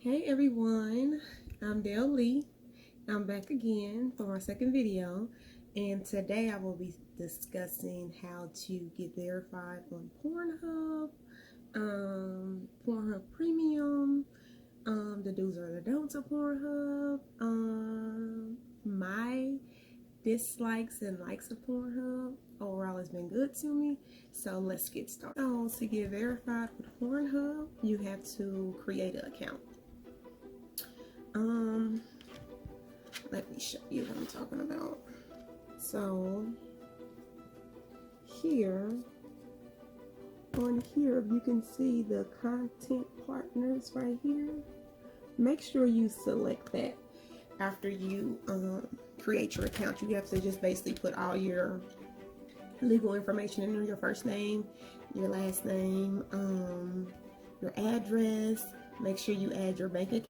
Hey everyone, I'm Dale Lee. I'm back again for my second video, and today I will be discussing how to get verified on Pornhub, Pornhub Premium, the do's or the don'ts of Pornhub, my dislikes and likes of Pornhub. Overall, it's been good to me, so let's get started. So to get verified with Pornhub, you have to create an account. Let me show you what I'm talking about. So on here, you can see the content partners right here. Make sure you select that after you create your account. You have to just basically put all your legal information in there: your first name, your last name, your address. Make sure you add your bank account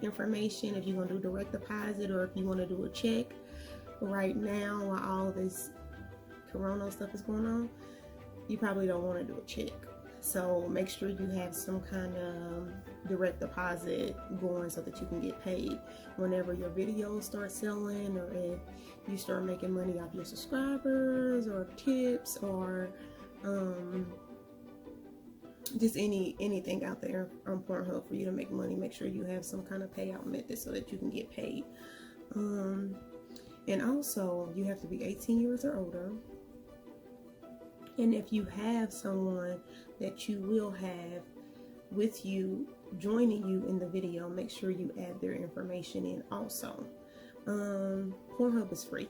information if you want to do direct deposit or if you want to do a check. Right now, while all this corona stuff is going on, you probably don't want to do a check, so make sure you have some kind of direct deposit going so that you can get paid whenever your videos start selling, or if you start making money off your subscribers or tips, or just anything out there on Pornhub for you to make money. Make sure you have some kind of payout method so that you can get paid. And also, you have to be 18 years or older. And if you have someone that you will have with you joining you in the video, make sure you add their information in also. Pornhub is free,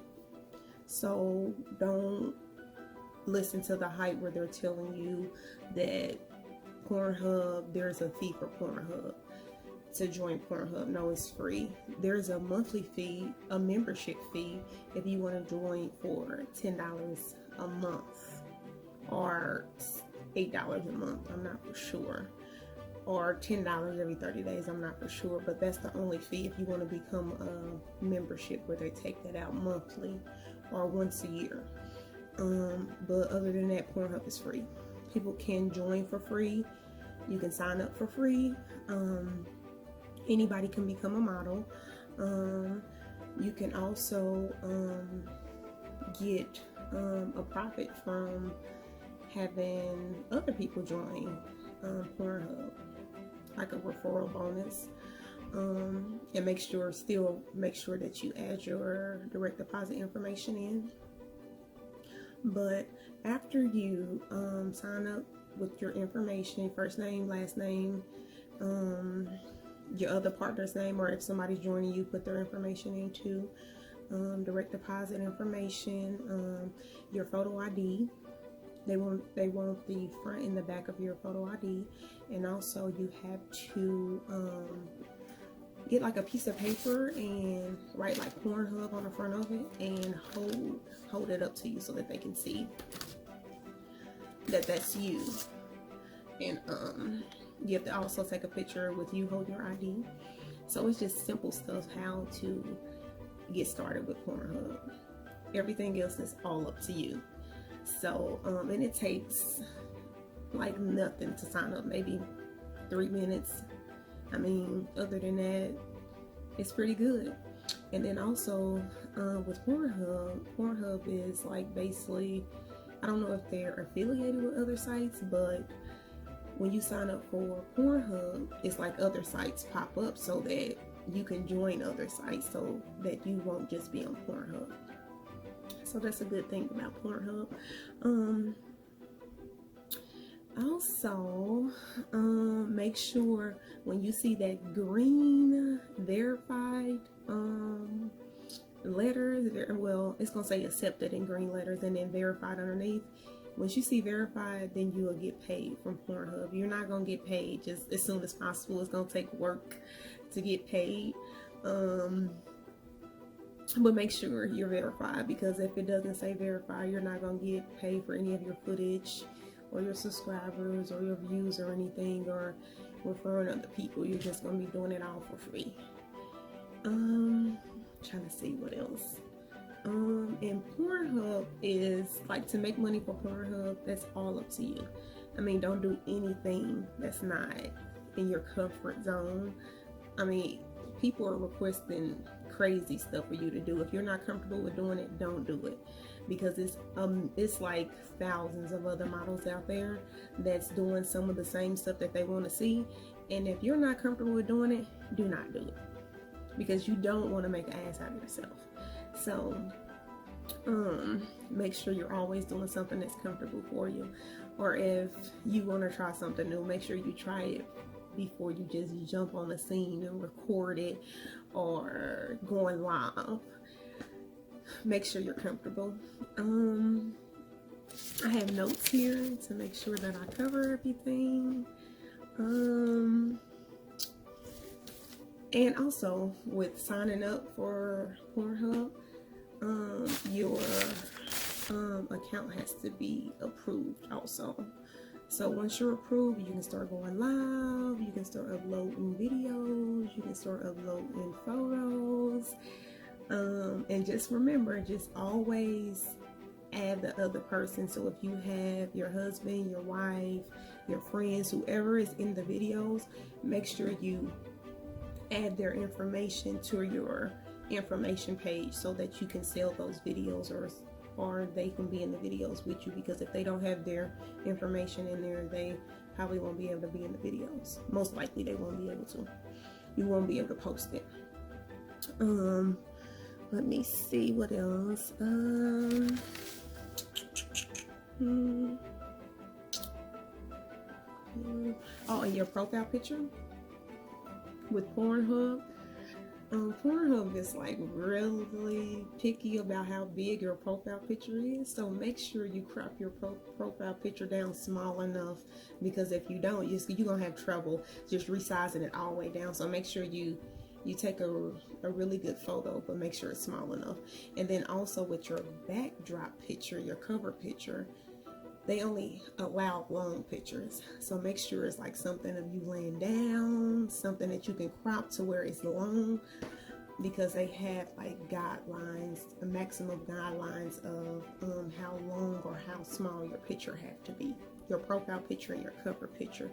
so don't listen to the hype where they're telling you that Pornhub, there's a fee for Pornhub to join Pornhub. No, it's free. There's a monthly fee, a membership fee, if you want to join for $10 a month or $8 a month. I'm not for sure. Or $10 every 30 days. I'm not for sure, but that's the only fee if you want to become a membership where they take that out monthly or once a year. But other than that, Pornhub is free. People can join for free. You can sign up for free. Anybody can become a model. You can also get a profit from having other people join Pornhub, like a referral bonus. And make sure that you add your direct deposit information in. But after you sign up with your information, first name, last name, your other partner's name, or if somebody's joining you, put their information in too. Direct deposit information, your photo ID. They want the front and the back of your photo ID, and also you have to get like a piece of paper and write like Pornhub on the front of it, and hold it up to you so that they can see that that's you. And you have to also take a picture with you holding your ID. So it's just simple stuff how to get started with Pornhub. Everything else is all up to you. So and it takes like nothing to sign up, maybe 3 minutes. I mean, other than that, it's pretty good. And then also with Pornhub is like basically, I don't know if they're affiliated with other sites, but when you sign up for Pornhub, it's like other sites pop up so that you can join other sites so that you won't just be on Pornhub. So that's a good thing about Pornhub. Also, make sure when you see that green verified letters, well, it's gonna say accepted in green letters and then verified underneath. Once you see verified, then you will get paid from Pornhub. You're not gonna get paid just as soon as possible. It's gonna take work to get paid. But make sure you're verified, because if it doesn't say verified, you're not gonna get paid for any of your footage or your subscribers or your views or anything, or referring other people. You're just gonna be doing it all for free. Trying to see what else. And Pornhub is like, to make money for Pornhub, that's all up to you. I mean, don't do anything that's not in your comfort zone. I mean, people are requesting crazy stuff for you to do. If you're not comfortable with doing it, don't do it, because it's like thousands of other models out there that's doing some of the same stuff that they want to see. And if you're not comfortable with doing it, do not do it, because you don't want to make an ass out of yourself. So make sure you're always doing something that's comfortable for you. Or if you want to try something new, make sure you try it before you just jump on the scene and record it or going live. Make sure you're comfortable. I have notes here to make sure that I cover everything. And also with signing up for Pornhub, your account has to be approved also. So once you're approved, you can start going live, you can start uploading videos, you can start uploading photos. And just remember, just always add the other person. So if you have your husband, your wife, your friends, whoever is in the videos, make sure you add their information to your information page so that you can sell those videos, or they can be in the videos with you, because if they don't have their information in there, they probably won't be able to be in the videos. Most likely they won't be able to. You won't be able to post it. Let me see what else. Oh, and your profile picture with Pornhub. Pornhub is like really picky about how big your profile picture is, so make sure you crop your profile picture down small enough, because if you don't, you're gonna have trouble just resizing it all the way down. So make sure you take a really good photo, but make sure it's small enough. And then also with your backdrop picture, your cover picture, they only allow long pictures, so make sure it's like something of you laying down, something that you can crop to where it's long, because they have like guidelines, a maximum guidelines of how long or how small your picture have to be, your profile picture and your cover picture.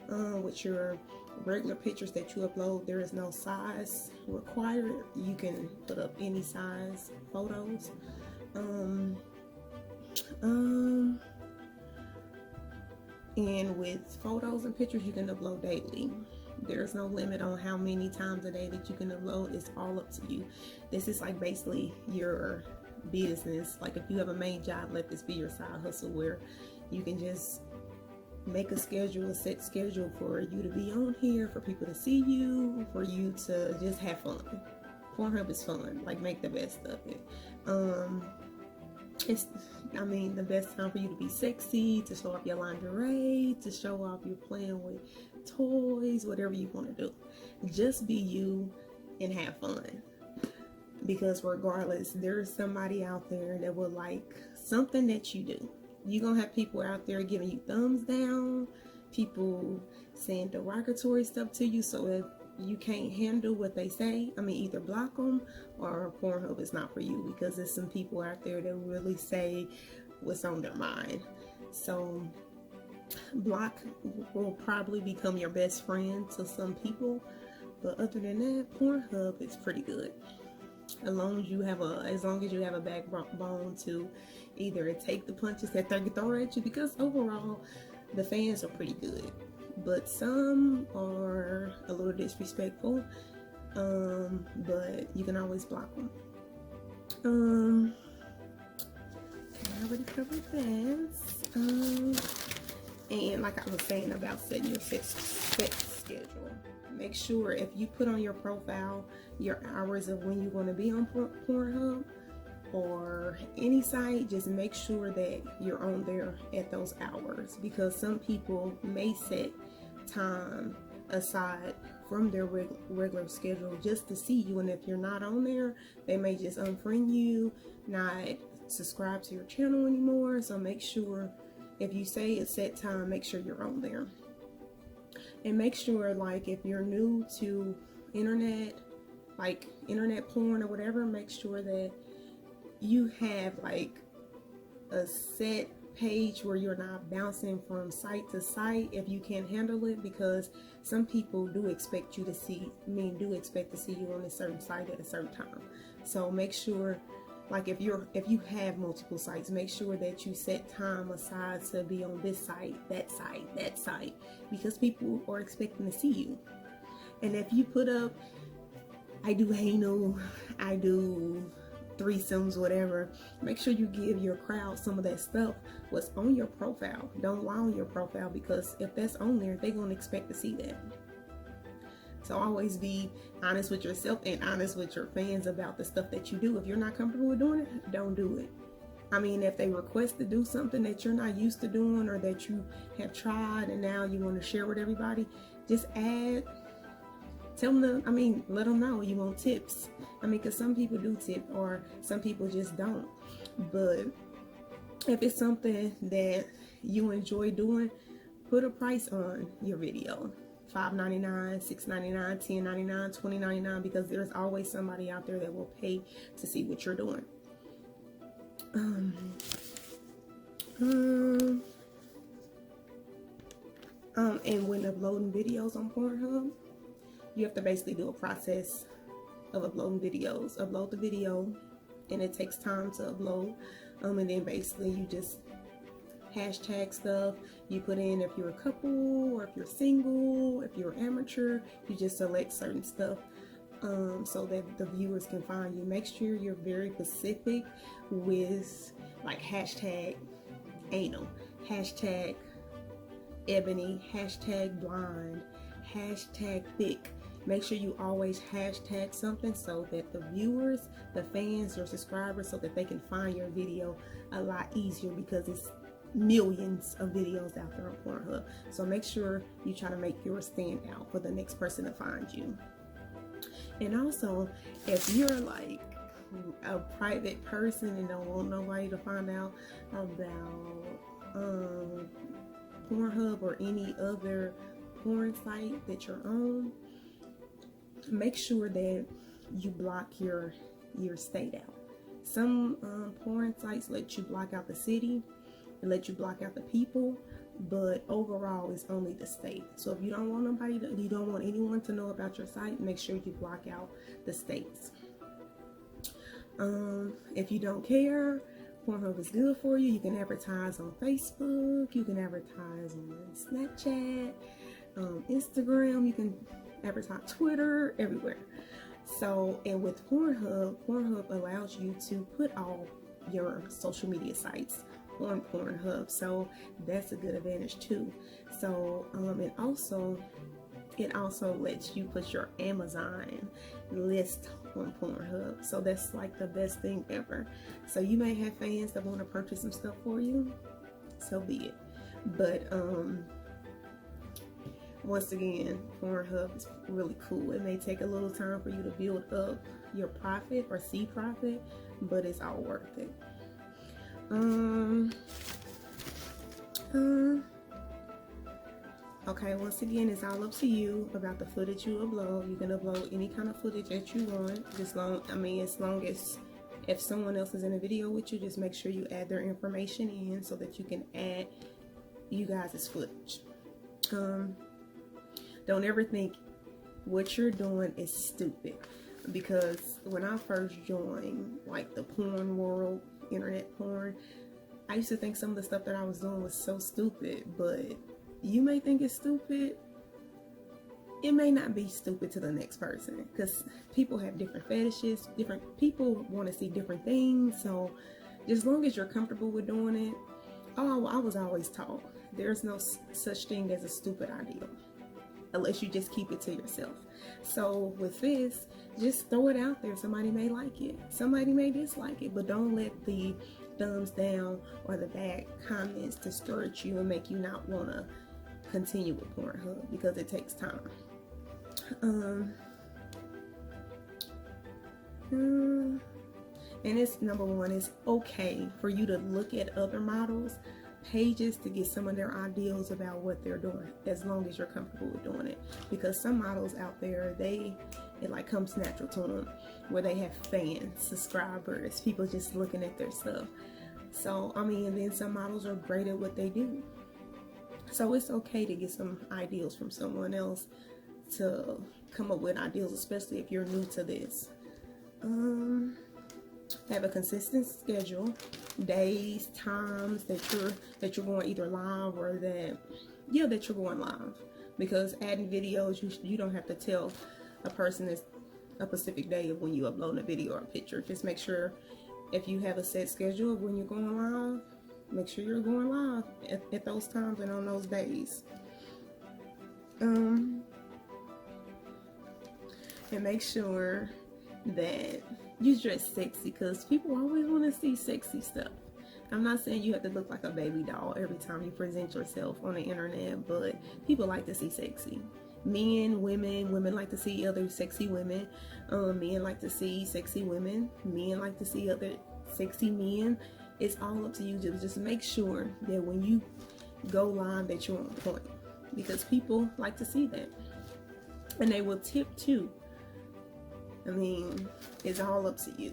With your regular pictures that you upload, there is no size required. You can put up any size photos. And with photos and pictures, you can upload daily. There's no limit on how many times a day that you can upload. It's all up to you. This is like basically your business. Like if you have a main job, let this be your side hustle, where you can just make a schedule, a set schedule for you to be on here, for people to see you, for you to just have fun. Pornhub is fun. Like, make the best of it. It's, the best time for you to be sexy, to show off your lingerie, to show off you're playing with toys, whatever you want to do. Just be you and have fun. Because regardless, there's somebody out there that will like something that you do. You're going to have people out there giving you thumbs down, people saying derogatory stuff to you. So if you can't handle what they say, either block them, or Pornhub is not for you, because there's some people out there that really say what's on their mind. So block will probably become your best friend to some people, but other than that, Pornhub is pretty good. As long as you have a backbone to either take the punches that they throw at you, because overall the fans are pretty good, but some are a little disrespectful. But you can always block them. I already covered this. And like I was saying about setting your set schedule, make sure if you put on your profile your hours of when you're going to be on Pornhub or any site, just make sure that you're on there at those hours, because some people may set time aside from their regular schedule just to see you, and if you're not on there, they may just unfriend you, not subscribe to your channel anymore. So make sure, if you say it's set time, make sure you're on there. And make sure, like, if you're new to internet, like internet porn or whatever, make sure that you have like a set page where you're not bouncing from site to site if you can't handle it, because some people do expect you to see, do expect to see you on a certain site at a certain time. So make sure, like if you have multiple sites, make sure that you set time aside to be on this site, that site, because people are expecting to see you. And if you put up, I do anal, I do threesomes, whatever, make sure you give your crowd some of that stuff what's on your profile. Don't lie on your profile, because if that's on there, they're going to expect to see that. So always be honest with yourself and honest with your fans about the stuff that you do. If you're not comfortable with doing it, don't do it. I mean, if they request to do something that you're not used to doing, or that you have tried and now you want to share with everybody, just tell them, let them know you want tips. Because some people do tip, or some people just don't. But if it's something that you enjoy doing, put a price on your video. $5.99, $6.99, $10.99, $20.99, because there's always somebody out there that will pay to see what you're doing. And when uploading videos on Pornhub, you have to basically do a process of uploading videos. Upload the video, and it takes time to upload. And then basically you just hashtag stuff. You put in if you're a couple, or if you're single, if you're amateur. You just select certain stuff so that the viewers can find you. Make sure you're very specific with, like, hashtag anal, hashtag ebony, hashtag blind, hashtag thick. Make sure you always hashtag something so that the viewers, the fans, your subscribers, so that they can find your video a lot easier, because it's millions of videos out there on Pornhub. So make sure you try to make yours stand out for the next person to find you. And also, if you're like a private person and don't want nobody to find out about Pornhub or any other porn site that you're on, make sure that you block your state out. Some porn sites let you block out the city and let you block out the people, but overall it's only the state. So if you don't want anyone to know about your site, make sure you block out the states. If you don't care, Pornhub is good for you. You can advertise on Facebook, you can advertise on Snapchat, Instagram, you can advertise Twitter, everywhere. So, and with Pornhub allows you to put all your social media sites on Pornhub, so that's a good advantage too. So it also lets you put your Amazon list on Pornhub, so that's like the best thing ever. So you may have fans that want to purchase some stuff for you, so be it. But once again, Pornhub is really cool. It may take a little time for you to build up your profit or see profit, but it's all worth it. Okay, once again, it's all up to you about the footage you upload. You can upload any kind of footage that you want, as long as if someone else is in a video with you, just make sure you add their information in so that you can add you guys' footage. Don't ever think what you're doing is stupid, because when I first joined, like, the porn world, internet porn, I used to think some of the stuff that I was doing was so stupid. But you may think it's stupid, it may not be stupid to the next person, because people have different fetishes, different people want to see different things. So just as long as you're comfortable with doing it, I was always taught there's no such thing as a stupid idea, unless you just keep it to yourself. So with this, just throw it out there. Somebody may like it, somebody may dislike it, but don't let the thumbs down or the bad comments discourage you and make you not want to continue with Pornhub, because it takes time. And it's, number one, it's okay for you to look at other models pages to get some of their ideals about what they're doing, as long as you're comfortable with doing it. Because some models out there, it like comes natural to them, where they have fans, subscribers, people just looking at their stuff. So, I mean, and then some models are great at what they do. So it's okay to get some ideals from someone else to come up with ideals, especially if you're new to this. Have a consistent schedule, days, times that you're going either live or that you're going live. Because adding videos, you don't have to tell a person it's a specific day of when you upload a video or a picture. Just make sure if you have a set schedule of when you're going live, make sure you're going live at those times and on those days. And make sure that you dress sexy, because people always want to see sexy stuff. I'm not saying you have to look like a baby doll every time you present yourself on the internet, but people like to see sexy. Men, women like to see other sexy women. Men like to see sexy women. Men like to see other sexy men. It's all up to you. Just make sure that when you go live that you're on point, because people like to see that, and they will tip too. I mean, it's all up to you.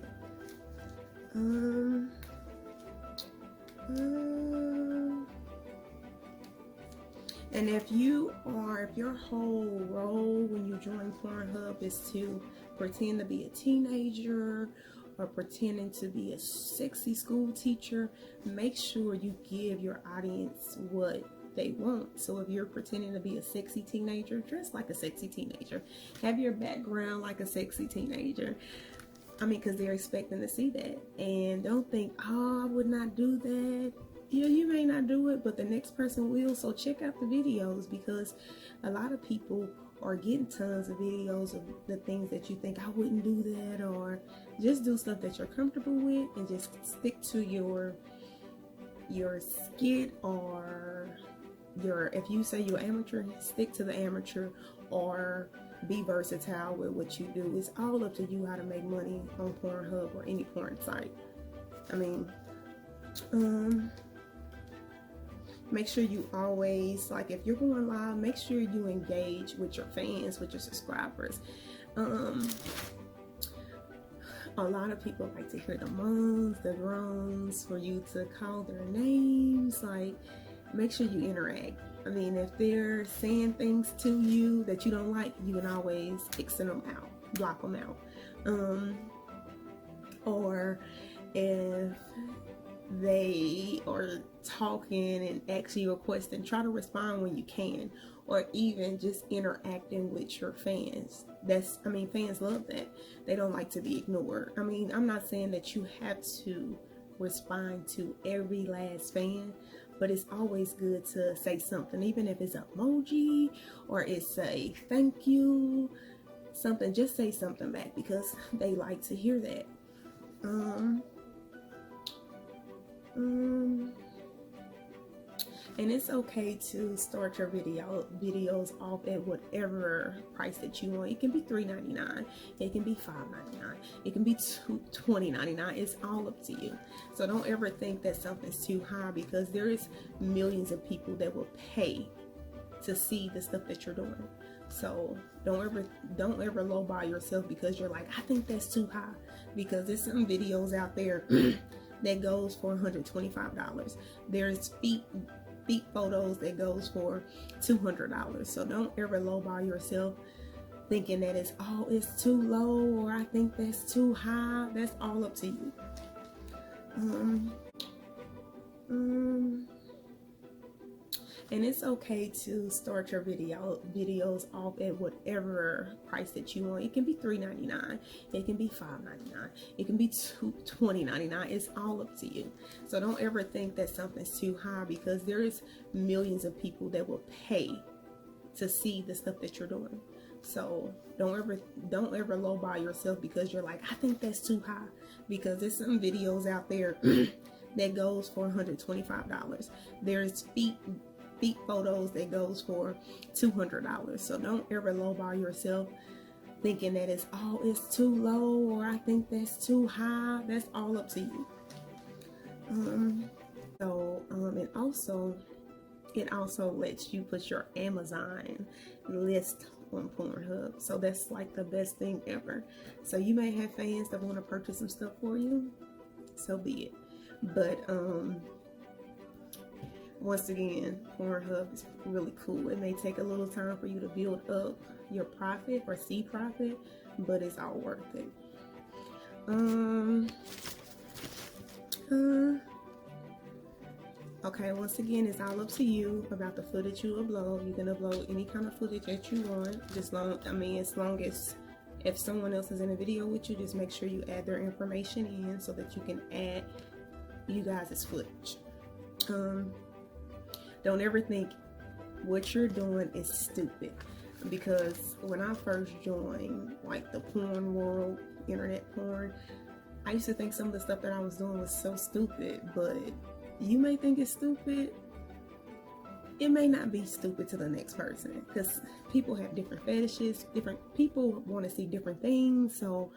And if your whole role when you join Pornhub is to pretend to be a teenager or pretending to be a sexy school teacher, make sure you give your audience what they want. So if you're pretending to be a sexy teenager, dress like a sexy teenager. Have your background like a sexy teenager. I mean, because they're expecting to see that. And don't think, oh, I would not do that. Yeah, you may not do it, but the next person will. So check out the videos, because a lot of people are getting tons of videos of the things that you think I wouldn't do that, or just do stuff that you're comfortable with and just stick to your skit, or if you say you're amateur, stick to the amateur, or be versatile with what you do. It's all up to you how to make money on Pornhub or any porn site. I mean, make sure you always, like, if you're going live, make sure you engage with your fans, with your subscribers. A lot of people like to hear the moans, the groans, for you to call their names. Like, make sure you interact. I mean, if they're saying things to you that you don't like, you can always exit them out, block them out. Or if they are talking and ask you a question, try to respond when you can, or even just interacting with your fans. Fans love that. They don't like to be ignored. I mean, I'm not saying that you have to respond to every last fan, but it's always good to say something, even if it's an emoji or it's a thank you, something. Just say something back, because they like to hear that. And it's okay to start your videos off at whatever price that you want. It can be $3.99, it can be $5.99, it can be $20.99. It's all up to you. So don't ever think that something's too high, because there is millions of people that will pay to see the stuff that you're doing. So don't ever lowball yourself because you're like, I think that's too high, because there's some videos out there that goes for $125. There's feet photos that goes for $200. So don't ever lowball yourself thinking that it's too low, or I think that's too high. That's all up to you. And it's okay to start your videos off at whatever price that you want. It can be $3.99, it can be $5.99, it can be $20.99. It's all up to you. So don't ever think that something's too high, because there is millions of people that will pay to see the stuff that you're doing. So don't ever lowball yourself because you're like, I think that's too high, because there's some videos out there that goes for $125. There's feet photos that goes for $200. So don't ever lowball yourself thinking that it's too low, or I think that's too high. That's all up to you. And it also lets you put your Amazon list on Pornhub. So that's like the best thing ever. So you may have fans that want to purchase some stuff for you. So be it. But once again, Pornhub is really cool. It may take a little time for you to build up your profit or see profit, but it's all worth it. Okay, once again, it's all up to you about the footage you upload. You can upload any kind of footage that you want. As long as if someone else is in a video with you, just make sure you add their information in so that you can add you guys' footage. Don't ever think what you're doing is stupid, because when I first joined like the porn world, internet porn, I used to think some of the stuff that I was doing was so stupid. But you may think it's stupid, it may not be stupid to the next person, because people have different fetishes, different people want to see different things. So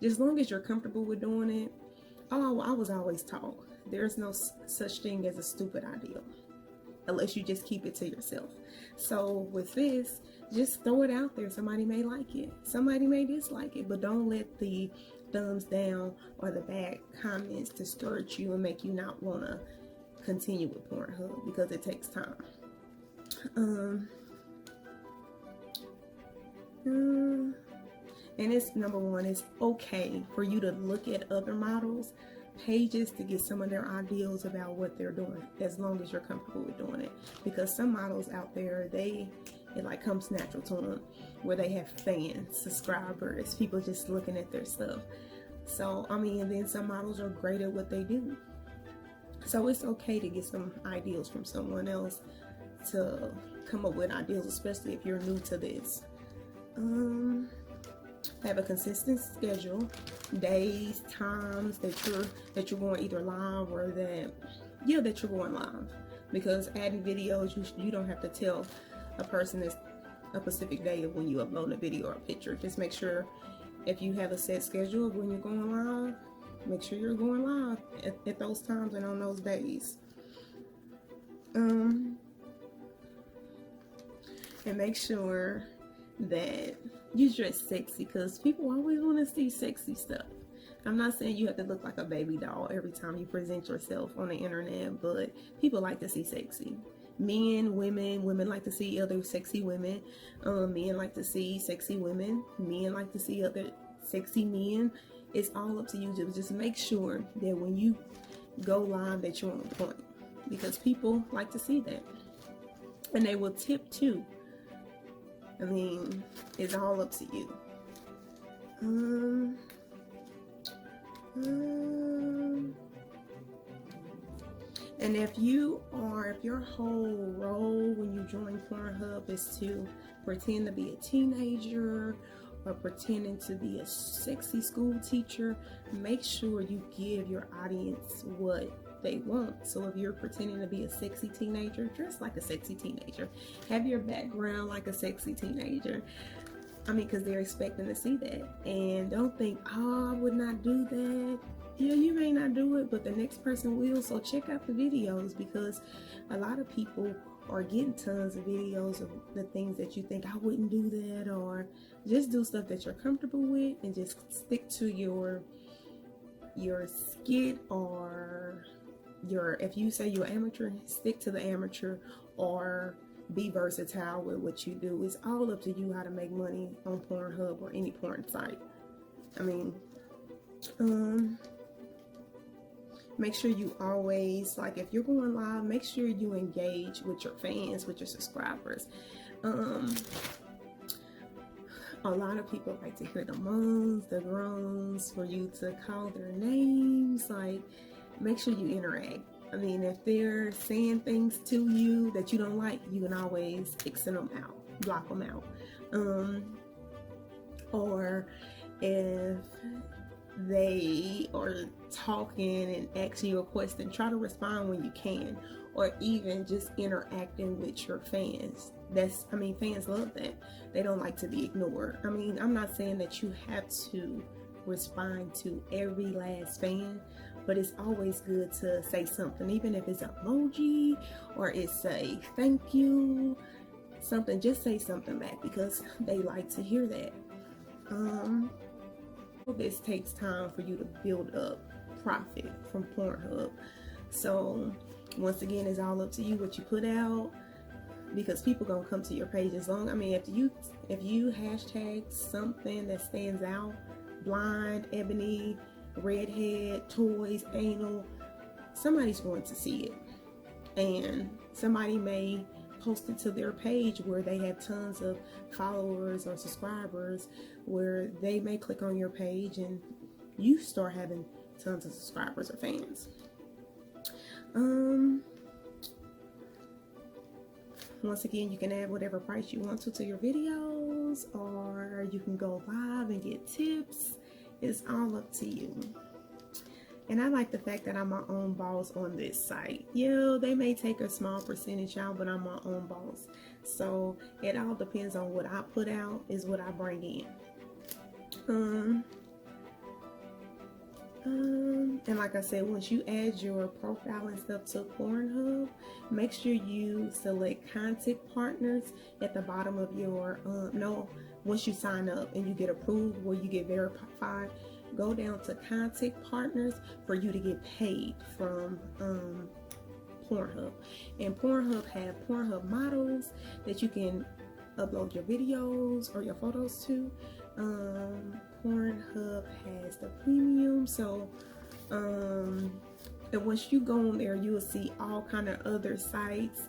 just as long as you're comfortable with doing it, I was always taught there's no such thing as a stupid idea unless you just keep it to yourself. So with this, just throw it out there. Somebody may like it, somebody may dislike it, but don't let the thumbs down or the bad comments discourage you and make you not want to continue with Pornhub, because it takes time. And it's number one, it's okay for you to look at other models pages to get some of their ideals about what they're doing, as long as you're comfortable with doing it. Because some models out there, it like comes natural to them, where they have fans, subscribers, people just looking at their stuff. So I mean, and then some models are great at what they do. So it's okay to get some ideals from someone else, to come up with ideals, especially if you're new to this. Have a consistent schedule, days, times that you're going either live or that you're going live. Because adding videos, you don't have to tell a person it's a specific day of when you upload a video or a picture. Just make sure, if you have a set schedule of when you're going live, make sure you're going live at those times and on those days. And make sure that you dress sexy, because people always want to see sexy stuff. I'm not saying you have to look like a baby doll every time you present yourself on the internet, but people like to see sexy. Men, women like to see other sexy women. Men like to see sexy women. Men like to see other sexy men. It's all up to you. Just make sure that when you go live that you're on point, because people like to see that, and they will tip too. I mean, it's all up to you. And if your whole role when you join Pornhub is to pretend to be a teenager or pretending to be a sexy school teacher, make sure you give your audience what they want. So if you're pretending to be a sexy teenager, dress like a sexy teenager. Have your background like a sexy teenager. I mean, because they're expecting to see that. And don't think, oh, I would not do that. Yeah, you may not do it, but the next person will. So check out the videos, because a lot of people are getting tons of videos of the things that you think, I wouldn't do that. Or just do stuff that you're comfortable with, and just stick to your skit, or if you say you're amateur, stick to the amateur, or be versatile with what you do. It's all up to you how to make money on Pornhub or any porn site. I mean, make sure you always, like, if you're going live, make sure you engage with your fans, with your subscribers. A lot of people like to hear the moans, the groans, for you to call their names. Like, make sure you interact. I mean, if they're saying things to you that you don't like, you can always exit them out, block them out. Or if they are talking and asking you a question, try to respond when you can, or even just interacting with your fans. Fans love that. They don't like to be ignored. I mean, I'm not saying that you have to respond to every last fan, but it's always good to say something, even if it's an emoji or it's a thank you, something. Just say something back, because they like to hear that. This takes time for you to build up profit from Pornhub. So once again, it's all up to you what you put out, because people gonna come to your page as long. I mean, if you hashtag something that stands out, blind, ebony, redhead, toys, anal, somebody's going to see it, and somebody may post it to their page where they have tons of followers or subscribers, where they may click on your page and you start having tons of subscribers or fans. Once again, you can add whatever price you want to your videos, or you can go live and get tips. It's all up to you. And I like the fact that I'm my own boss on this site. Yeah, they may take a small percentage out, but I'm my own boss. So it all depends on what I put out is what I bring in. And like I said, once you add your profile and stuff to Pornhub, make sure you select contact partners at the bottom of your, once you sign up and you get approved, where you get verified, go down to contact partners for you to get paid from Pornhub. And Pornhub have Pornhub models that you can upload your videos or your photos to. Pornhub has the premium, so and once you go on there, you will see all kind of other sites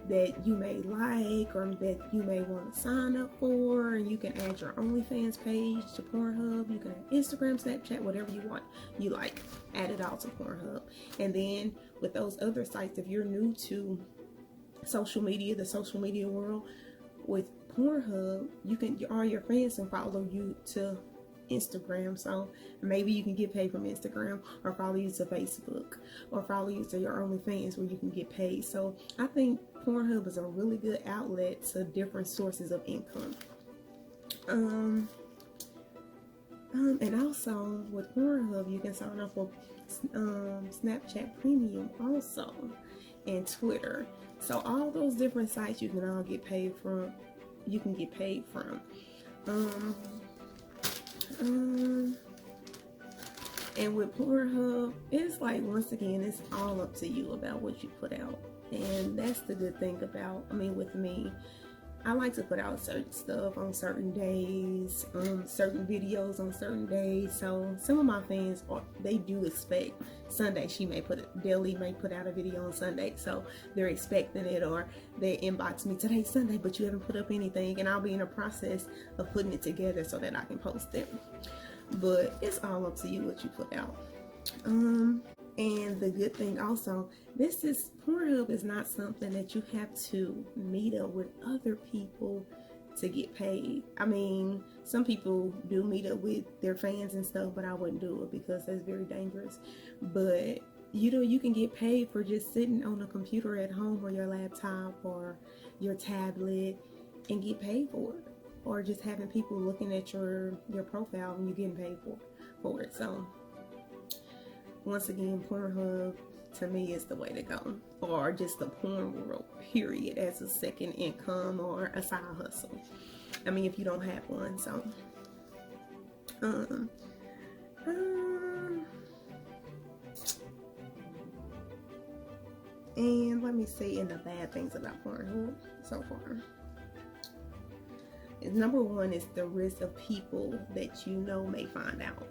that you may like or that you may want to sign up for, and you can add your OnlyFans page to Pornhub. You can add Instagram, Snapchat, whatever you like, add it all to Pornhub. And then with those other sites, if you're new to social media, the social media world, with Pornhub, all your friends can follow you to Instagram, so maybe you can get paid from Instagram, or follow you to Facebook, or follow you to your OnlyFans where you can get paid. So I think Pornhub is a really good outlet to different sources of income. And also with Pornhub, you can sign up for Snapchat Premium also, and Twitter. So all those different sites you can all get paid from. You can get paid from. And with Pornhub, it's like, once again, it's all up to you about what you put out. And that's the good thing about, with me, I like to put out certain stuff on certain days, certain videos on certain days. So some of my fans, they do expect Sunday. Deli may put out a video on Sunday, so they're expecting it, or they inbox me, today's Sunday, but you haven't put up anything, and I'll be in the process of putting it together so that I can post it. But it's all up to you what you put out. And the good thing also, Pornhub is not something that you have to meet up with other people to get paid. Some people do meet up with their fans and stuff, but I wouldn't do it because that's very dangerous. But you can get paid for just sitting on a computer at home, or your laptop or your tablet, and get paid for it. Or just having people looking at your profile and you're getting paid for it. So once again, Pornhub to me is the way to go, or just the porn world period, as a second income or a side hustle. If you don't have one. So and let me see in the bad things about Pornhub so far. Number one is the risk of people that may find out.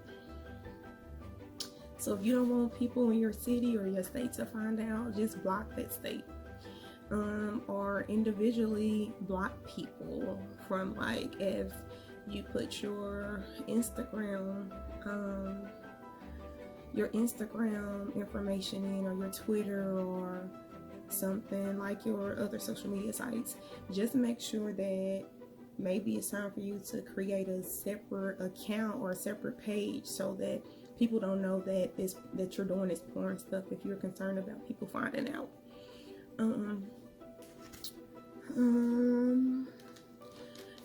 So if you don't want people in your city or your state to find out, just block that state. Or individually block people from, like, if you put your Instagram information in, or your Twitter, or something like your other social media sites, just make sure that maybe it's time for you to create a separate account or a separate page, so that people don't know that you're doing this porn stuff, if you're concerned about people finding out.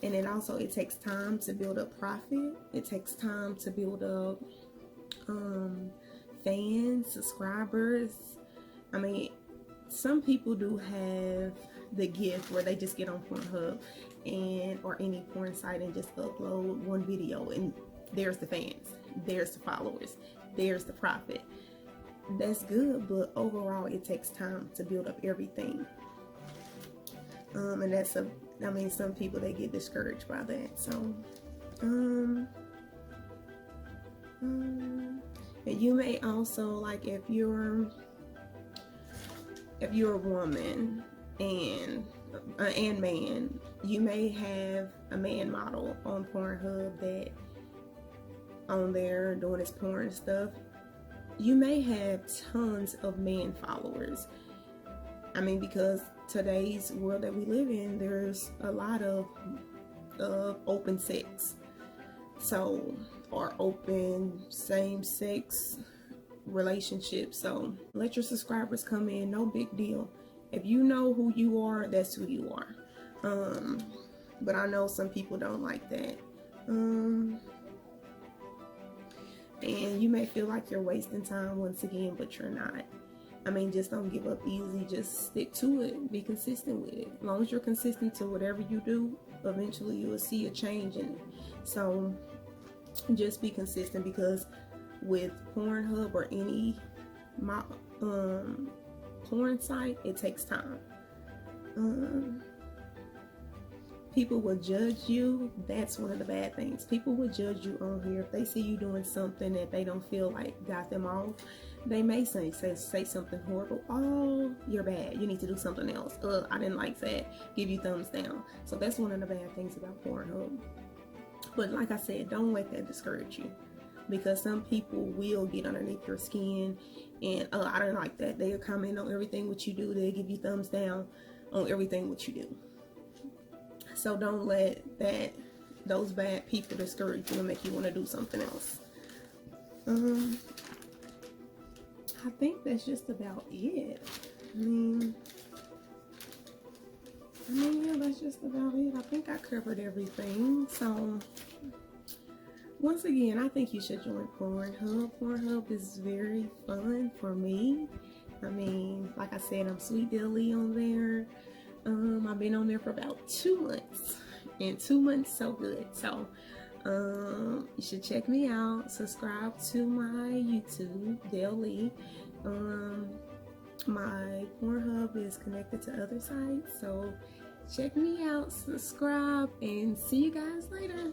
And then also, it takes time to build up profit. It takes time to build up fans, subscribers. Some people do have the gift where they just get on Pornhub or any porn site and just upload one video, and there's the fans, there's the followers, there's the profit. That's good, but overall it takes time to build up everything. And that's I mean, some people, they get discouraged by that. So and you may also, like, if you're a woman and man, you may have a man model on Pornhub that on there doing his porn stuff. You may have tons of man followers. I mean, because today's world that we live in, there's a lot of open sex, so, or open same-sex relationships. So let your subscribers come in, no big deal. If you know who you are, that's who you are. But I know some people don't like that. And you may feel like you're wasting time once again, but you're not. I mean, just don't give up easy. Just stick to it. Be consistent with it. As long as you're consistent to whatever you do, eventually you will see a change in it. So just be consistent, because with Pornhub or any porn site, it takes time. People will judge you. That's one of the bad things. People will judge you on here. If they see you doing something that they don't feel like got them off, they may say something horrible. Oh, you're bad. You need to do something else. I didn't like that. Give you thumbs down. So that's one of the bad things about Pornhub. But like I said, don't let that discourage you, because some people will get underneath your skin and I don't like that. They'll comment on everything what you do. They'll give you thumbs down on everything what you do. So don't let those bad people discourage you and make you want to do something else. I think that's just about it. I mean, yeah, that's just about it. I think I covered everything. So once again, I think you should join Pornhub. Pornhub is very fun for me. I mean, like I said, I'm Sweet Dilly on there. I've been on there for about 2 months, and 2 months so good. So you should check me out. Subscribe to my YouTube daily. My Pornhub is connected to other sites, so check me out, subscribe, and see you guys later.